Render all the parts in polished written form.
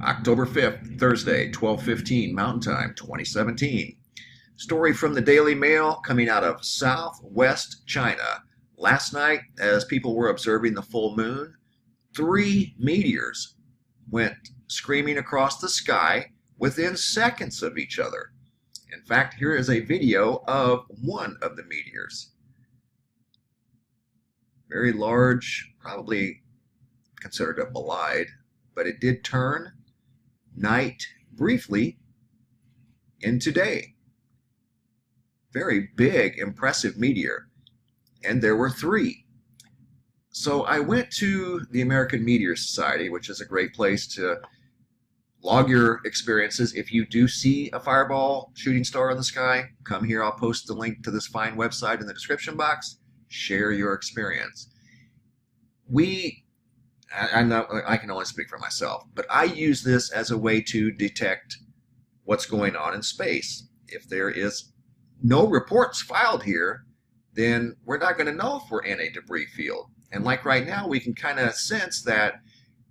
October 5th, Thursday, 12:15 Mountain Time, 2017. Story from the Daily Mail coming out of southwest China. Last night, as people were observing the full moon, 3 meteors went screaming across the sky within seconds of each other. In fact, here is a video of one of the meteors. Very large, probably considered a bolide, but it did turn night briefly into day. Very big, impressive meteor. And there were 3. So I went to the American Meteor Society, which is a great place to log your experiences. If you do see a fireball, shooting star in the sky, come here. I'll post the link to this fine website in the description box. Share your experience. I can only speak for myself, but I use this as a way to detect what's going on in space. If there is no reports filed here, then we're not going to know if we're in a debris field. And like right now, we can kind of sense that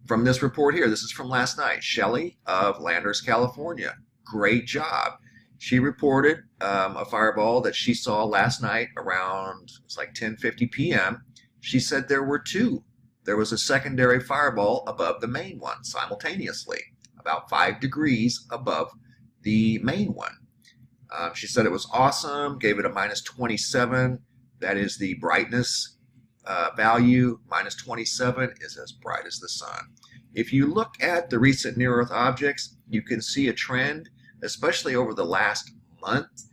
from this report here. This is from last night. Shelley of Landers, California. Great job. She reported a fireball that she saw last night around, it's like 10:50 p.m. She said there were 2. There was a secondary fireball above the main one simultaneously, about 5 degrees above the main one. She said it was awesome, gave it a -27. That is the brightness value. -27 is as bright as the sun. If you look at the recent near-Earth objects, you can see a trend, especially over the last month,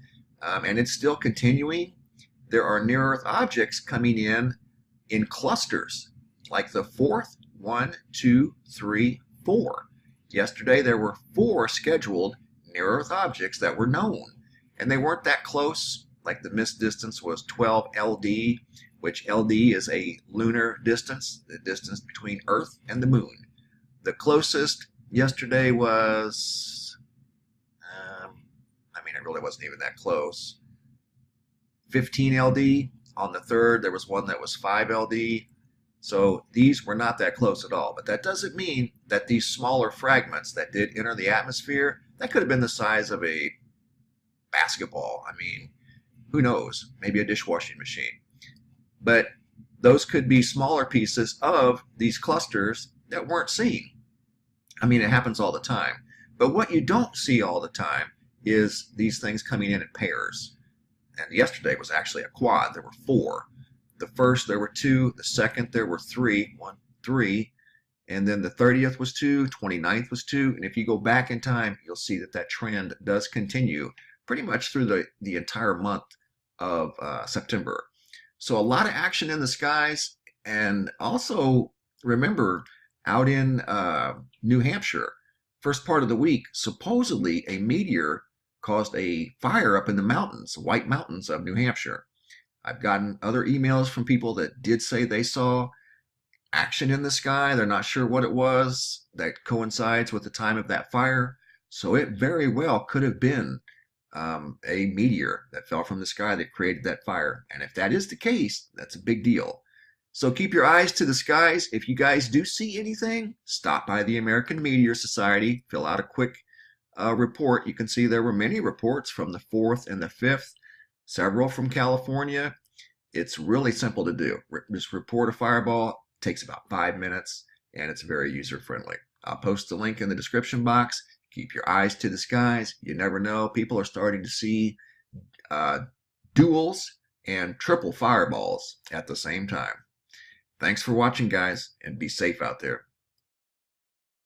and it's still continuing. There are near-Earth objects coming in clusters, like the 4th, 1, 2, 3, 4. Yesterday there were 4 scheduled near-Earth objects that were known, and they weren't that close. Like the missed distance was 12 LD, which LD is a lunar distance, the distance between Earth and the moon. The closest yesterday was, it really wasn't even that close, 15 LD. On the 3rd, there was one that was 5 LD. So these were not that close at all. But that doesn't mean that these smaller fragments that did enter the atmosphere, that could have been the size of a basketball. Who knows? Maybe a dishwashing machine. But those could be smaller pieces of these clusters that weren't seen. It happens all the time. But what you don't see all the time is these things coming in pairs. And yesterday was actually a quad. There were 4. The first, there were 2. The second, there were 3. 1, 3. And then the 30th was 2. 29th was 2. And if you go back in time, you'll see that that trend does continue pretty much through the entire month of September. So a lot of action in the skies. And also, remember, out in New Hampshire, first part of the week, supposedly a meteor caused a fire up in the mountains, White Mountains of New Hampshire. I've gotten other emails from people that did say they saw action in the sky. They're not sure what it was that coincides with the time of that fire. So it very well could have been a meteor that fell from the sky that created that fire. And if that is the case, that's a big deal. So keep your eyes to the skies. If you guys do see anything, stop by the American Meteor Society, fill out a quick report. You can see there were many reports from the 4th and the 5th, several from California. It's really simple to do. Just report a fireball. It takes about 5 minutes, and it's very user-friendly. I'll post the link in the description box. Keep your eyes to the skies. You never know. People are starting to see duals and triple fireballs at the same time. Thanks for watching, guys, and be safe out there.